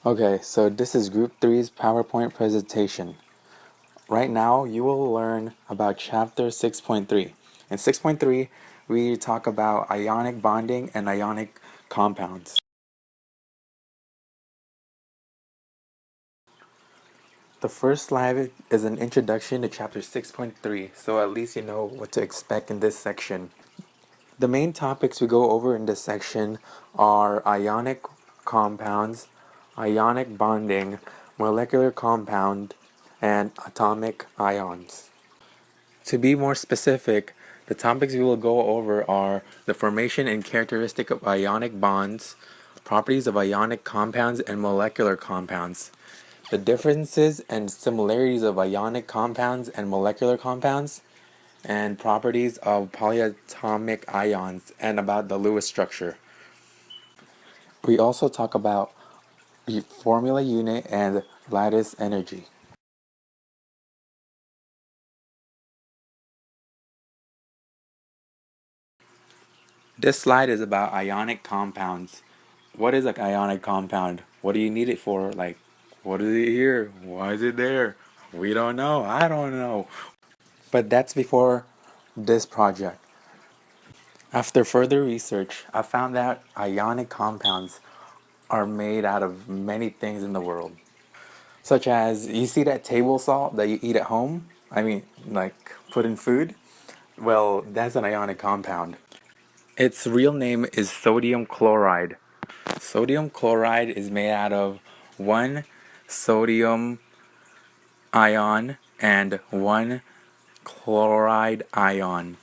Okay, so this is Group Three's PowerPoint presentation. Right now, you will learn about Chapter 6.3. In 6.3, we talk about ionic bonding and ionic compounds. The first slide is an introduction to Chapter 6.3, so at least you know what to expect in this section. The main topics we go over in this section are ionic compounds, ionic bonding, molecular compound, and atomic ions. To be more specific, the topics we will go over are the formation and characteristic of ionic bonds, properties of ionic compounds and molecular compounds, the differences and similarities of ionic compounds and molecular compounds, and properties of polyatomic ions, and about the Lewis structure. We also talk about the formula unit and lattice energy. This slide is about ionic compounds. What is an ionic compound? What do you need it for? Like, what is it here? Why is it there? We don't know. I don't know. But that's before this project. After further research, I found that ionic compounds are made out of many things in the world. Such as, you see that table salt that you eat at home? I mean, like, put in food? Well, that's an ionic compound. Its real name is sodium chloride. Sodium chloride is made out of one sodium ion and one chloride ion.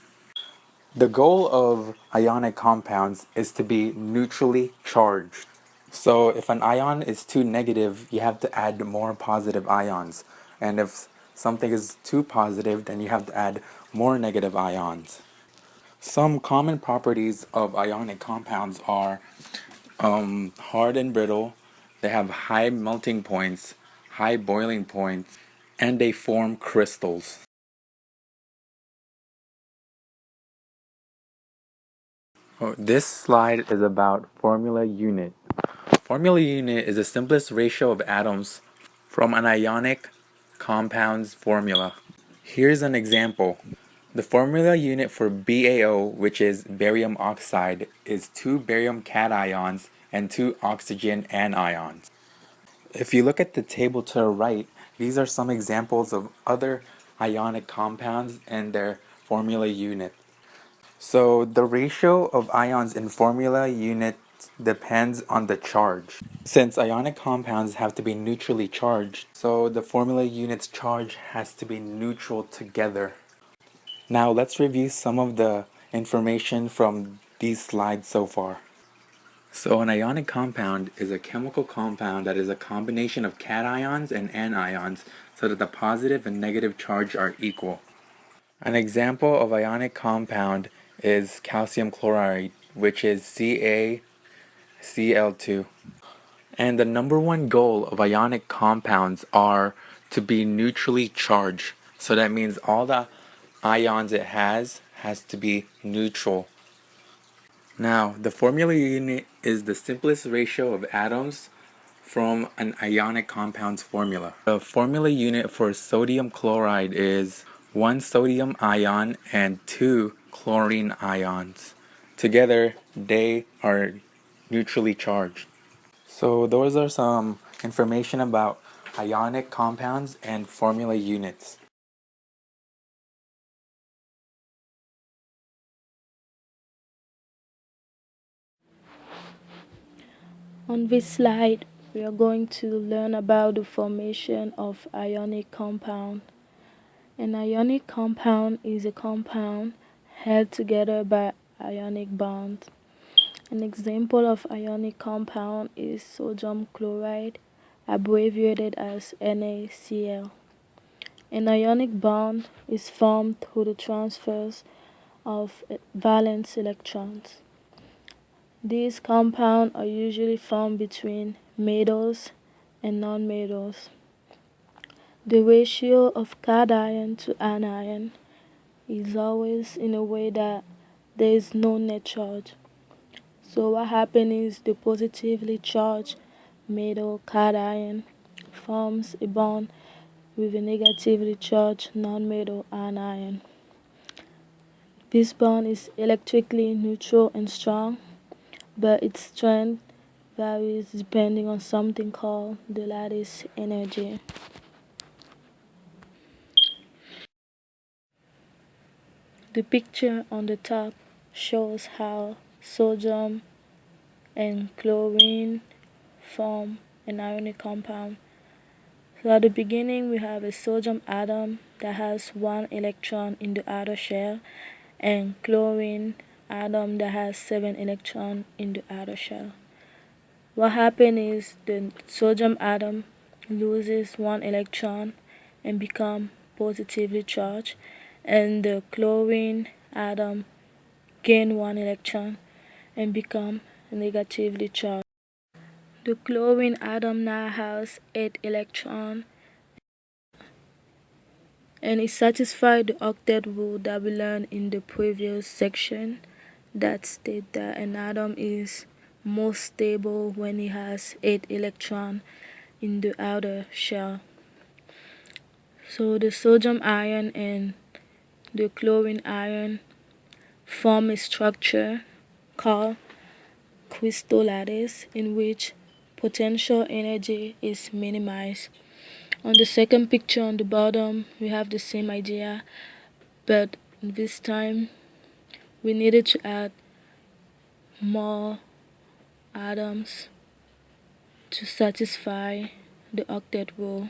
The goal of ionic compounds is to be neutrally charged. So if an ion is too negative, you have to add more positive ions. And if something is too positive, then you have to add more negative ions. Some common properties of ionic compounds are hard and brittle, they have high melting points, high boiling points, and they form crystals. This slide is about formula unit. Formula unit is the simplest ratio of atoms from an ionic compound's formula. Here's an example. The formula unit for BaO, which is barium oxide, is 2 barium cations and 2 oxygen anions. If you look at the table to the right, these are some examples of other ionic compounds and their formula unit. So the ratio of ions in formula unit depends on the charge. Since ionic compounds have to be neutrally charged, so the formula unit's charge has to be neutral together. Now let's review some of the information from these slides so far. So an ionic compound is a chemical compound that is a combination of cations and anions so that the positive and negative charge are equal. An example of ionic compound is calcium chloride, which is CaCl2. And the number one goal of ionic compounds are to be neutrally charged. So that means all the ions it has to be neutral. Now, the formula unit is the simplest ratio of atoms from an ionic compound's formula. The formula unit for sodium chloride is 1 sodium ion and 2 chlorine ions. Together, they are neutrally charged. So those are some information about ionic compounds and formula units. On this slide, we are going to learn about the formation of ionic compound. An ionic compound is a compound held together by ionic bonds. An example of ionic compound is sodium chloride, abbreviated as NaCl. An ionic bond is formed through the transfers of valence electrons. These compounds are usually formed between metals and nonmetals. The ratio of cation to anion is always in a way that there is no net charge. So what happens is the positively charged metal cation forms a bond with a negatively charged nonmetal anion. This bond is electrically neutral and strong, but its strength varies depending on something called the lattice energy. The picture on the top shows how sodium and chlorine form an ionic compound. So at the beginning we have a sodium atom that has 1 electron in the outer shell and chlorine atom that has 7 electrons in the outer shell. What happens is the sodium atom loses 1 electron and become positively charged, and the chlorine atom gain 1 electron and become negatively charged. The chlorine atom now has 8 electrons and it satisfies the octet rule that we learned in the previous section that states that an atom is most stable when it has 8 electrons in the outer shell. So the sodium ion and the chlorine ion form a structure called crystal lattice in which potential energy is minimized. On the second picture on the bottom we have the same idea, but this time we needed to add more atoms to satisfy the octet rule.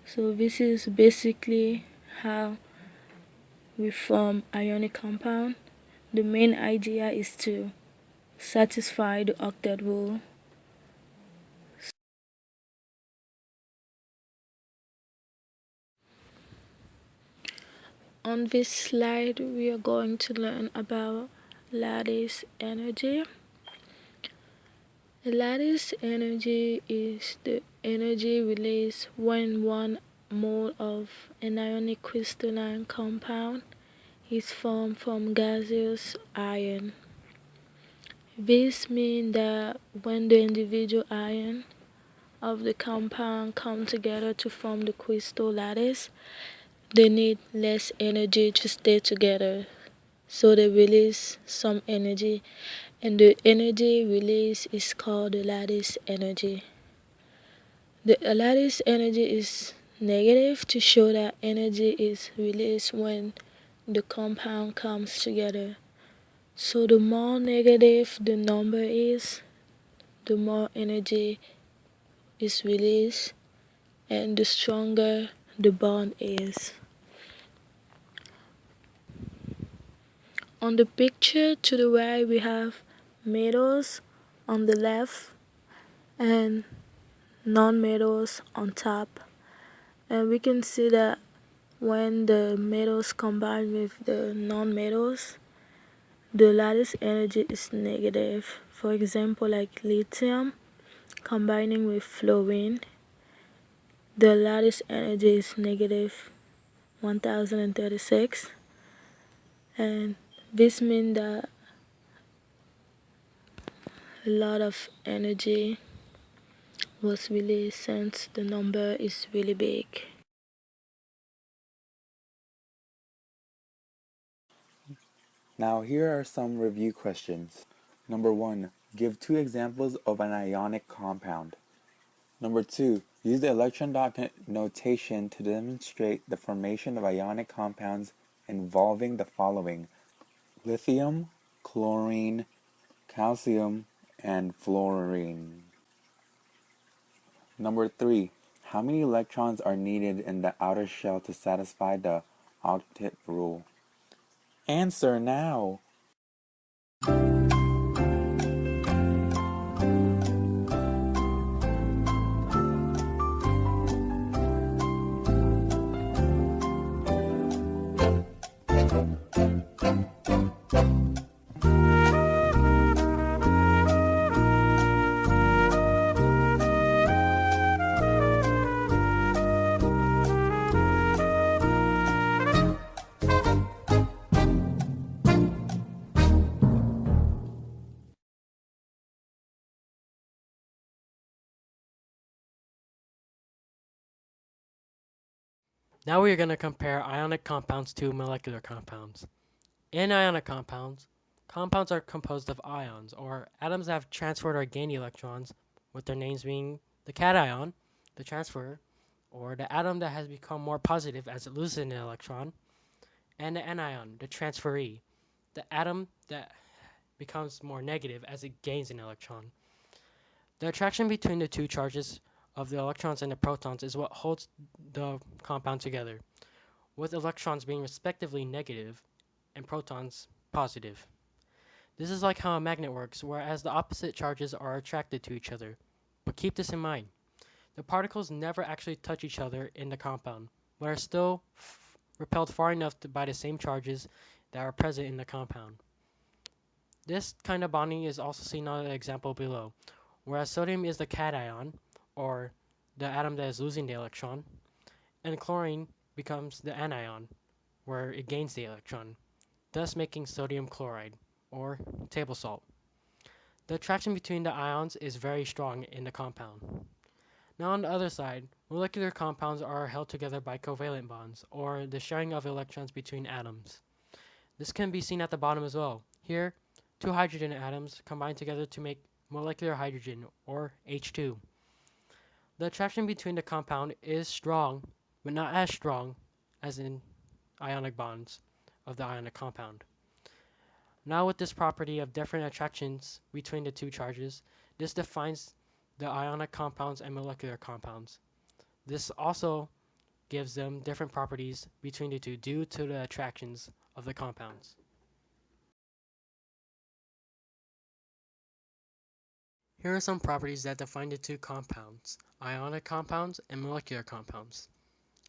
So this is basically how we form ionic compound. The main idea is to satisfy the octet rule. On this slide we are going to learn about lattice energy. The lattice energy is the energy released when 1 mole of an ionic crystalline compound is formed from gaseous ion. This means that when the individual ions of the compound come together to form the crystal lattice, they need less energy to stay together, so they release some energy, and the energy released is called the lattice energy. The lattice energy is negative to show that energy is released when the compound comes together. So the more negative the number is, the more energy is released and the stronger the bond is. On the picture to the right we have metals on the left and non-metals on top, and we can see that when the metals combine with the non-metals, the lattice energy is negative. For example, like lithium combining with fluorine, the lattice energy is negative 1036, and this means that a lot of energy was released since the number is really big. Now here are some review questions. Number 1. Give 2 examples of an ionic compound. Number 2. Use the electron-dot notation to demonstrate the formation of ionic compounds involving the following: lithium, chlorine, calcium, and fluorine. Number 3. How many electrons are needed in the outer shell to satisfy the octet rule? Answer now! Now we are going to compare ionic compounds to molecular compounds. In ionic compounds, compounds are composed of ions, or atoms that have transferred or gained electrons, with their names being the cation, the transferer, or the atom that has become more positive as it loses an electron, and the anion, the transferee, the atom that becomes more negative as it gains an electron. The attraction between the two charges of the electrons and the protons is what holds the compound together, with electrons being respectively negative and protons positive. This is like how a magnet works, whereas the opposite charges are attracted to each other. But keep this in mind. The particles never actually touch each other in the compound, but are still repelled far enough by the same charges that are present in the compound. This kind of bonding is also seen on the example below, whereas sodium is the cation, or the atom that is losing the electron, and chlorine becomes the anion, where it gains the electron, thus making sodium chloride, or table salt. The attraction between the ions is very strong in the compound. Now on the other side, molecular compounds are held together by covalent bonds, or the sharing of electrons between atoms. This can be seen at the bottom as well. Here, two hydrogen atoms combine together to make molecular hydrogen, or H2. The attraction between the compound is strong, but not as strong as in ionic bonds of the ionic compound. Now with this property of different attractions between the two charges, this defines the ionic compounds and molecular compounds. This also gives them different properties between the two due to the attractions of the compounds. Here are some properties that define the two compounds, ionic compounds and molecular compounds.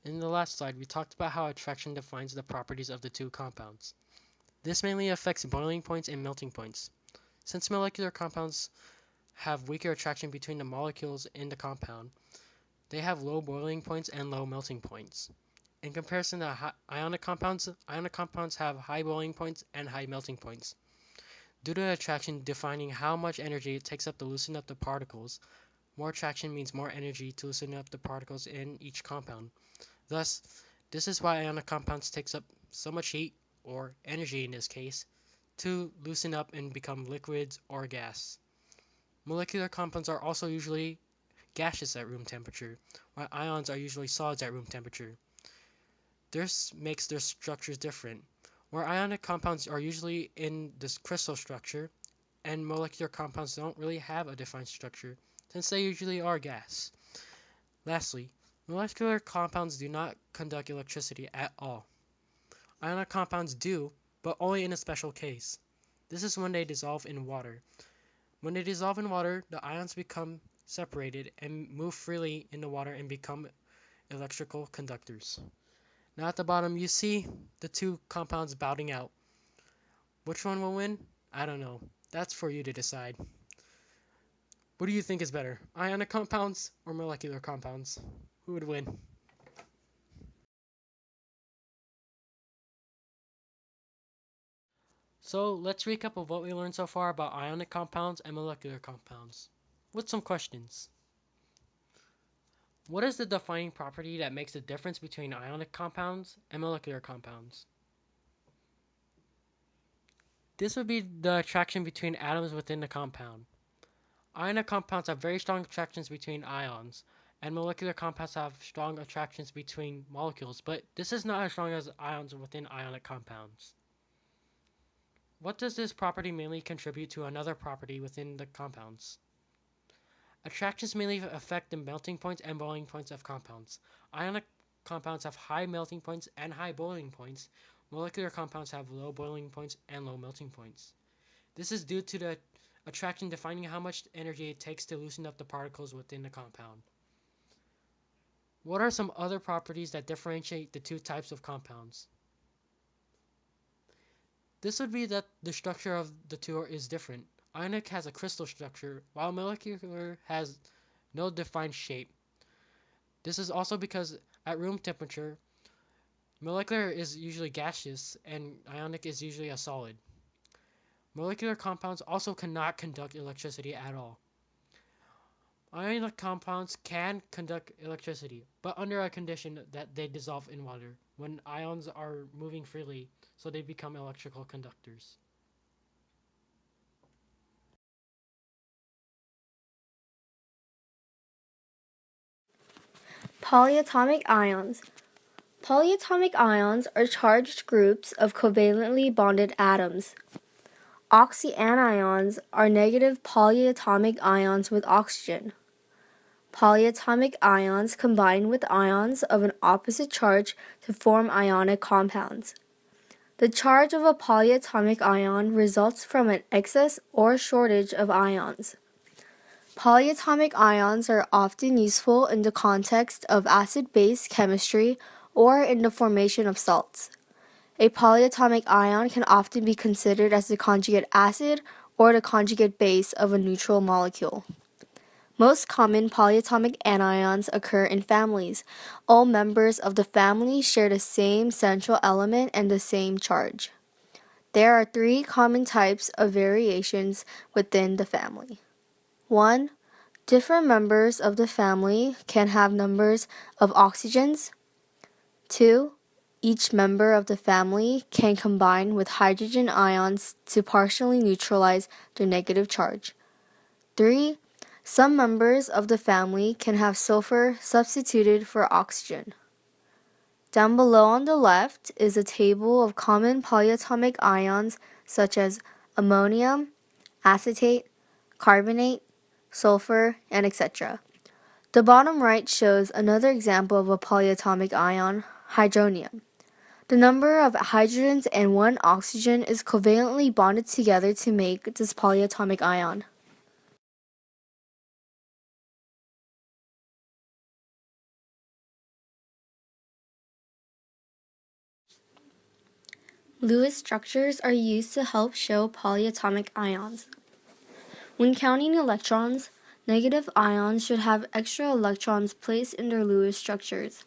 In the last slide, we talked about how attraction defines the properties of the two compounds. This mainly affects boiling points and melting points. Since molecular compounds have weaker attraction between the molecules in the compound, they have low boiling points and low melting points. In comparison to ionic compounds have high boiling points and high melting points. Due to attraction defining how much energy it takes up to loosen up the particles, more attraction means more energy to loosen up the particles in each compound. Thus, this is why ionic compounds takes up so much heat, or energy in this case, to loosen up and become liquids or gas. Molecular compounds are also usually gaseous at room temperature, while ions are usually solids at room temperature. This makes their structures different, where ionic compounds are usually in this crystal structure, and molecular compounds don't really have a defined structure, since they usually are gas. Lastly, molecular compounds do not conduct electricity at all. Ionic compounds do, but only in a special case. This is when they dissolve in water. When they dissolve in water, the ions become separated and move freely in the water and become electrical conductors. Now at the bottom, you see the two compounds battling out. Which one will win? I don't know. That's for you to decide. What do you think is better, ionic compounds or molecular compounds? Who would win? So let's recap of what we learned so far about ionic compounds and molecular compounds, with some questions. What is the defining property that makes the difference between ionic compounds and molecular compounds? This would be the attraction between atoms within the compound. Ionic compounds have very strong attractions between ions, and molecular compounds have strong attractions between molecules, but this is not as strong as ions within ionic compounds. What does this property mainly contribute to another property within the compounds? Attractions mainly affect the melting points and boiling points of compounds. Ionic compounds have high melting points and high boiling points. Molecular compounds have low boiling points and low melting points. This is due to the attraction defining how much energy it takes to loosen up the particles within the compound. What are some other properties that differentiate the two types of compounds? This would be that the structure of the two is different. Ionic has a crystal structure, while molecular has no defined shape. This is also because at room temperature, molecular is usually gaseous and ionic is usually a solid. Molecular compounds also cannot conduct electricity at all. Ionic compounds can conduct electricity, but under a condition that they dissolve in water when ions are moving freely, so they become electrical conductors. Polyatomic ions. Polyatomic ions are charged groups of covalently bonded atoms. Oxyanions are negative polyatomic ions with oxygen. Polyatomic ions combine with ions of an opposite charge to form ionic compounds. The charge of a polyatomic ion results from an excess or shortage of ions. Polyatomic ions are often useful in the context of acid-base chemistry or in the formation of salts. A polyatomic ion can often be considered as the conjugate acid or the conjugate base of a neutral molecule. Most common polyatomic anions occur in families. All members of the family share the same central element and the same charge. There are 3 common types of variations within the family. 1. Different members of the family can have numbers of oxygens. 2. Each member of the family can combine with hydrogen ions to partially neutralize their negative charge. 3. Some members of the family can have sulfur substituted for oxygen. Down below on the left is a table of common polyatomic ions such as ammonium, acetate, carbonate, sulfur, and etc. The bottom right shows another example of a polyatomic ion, hydronium. The number of hydrogens and 1 oxygen is covalently bonded together to make this polyatomic ion. Lewis structures are used to help show polyatomic ions. When counting electrons, negative ions should have extra electrons placed in their Lewis structures.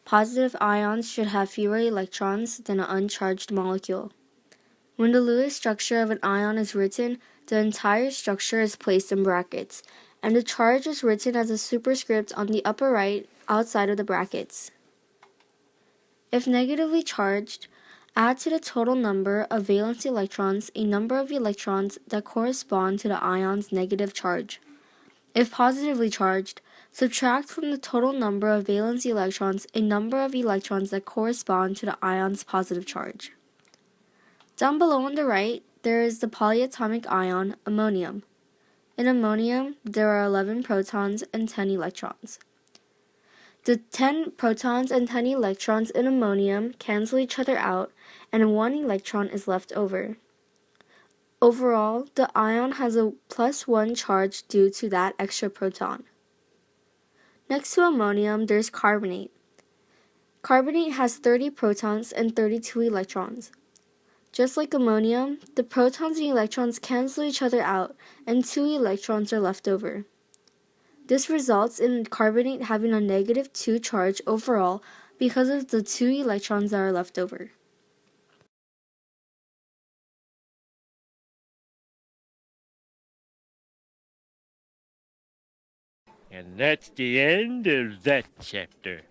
Positive ions should have fewer electrons than an uncharged molecule. When the Lewis structure of an ion is written, the entire structure is placed in brackets, and the charge is written as a superscript on the upper right outside of the brackets. If negatively charged, add to the total number of valence electrons a number of electrons that correspond to the ion's negative charge. If positively charged, subtract from the total number of valence electrons a number of electrons that correspond to the ion's positive charge. Down below on the right, there is the polyatomic ion ammonium. In ammonium, there are 11 protons and 10 electrons. The 10 protons and 10 electrons in ammonium cancel each other out, and 1 electron is left over. Overall, the ion has a +1 charge due to that extra proton. Next to ammonium, there's carbonate. Carbonate has 30 protons and 32 electrons. Just like ammonium, the protons and electrons cancel each other out, and 2 electrons are left over. This results in carbonate having a -2 charge overall because of the 2 electrons that are left over. And that's the end of that chapter.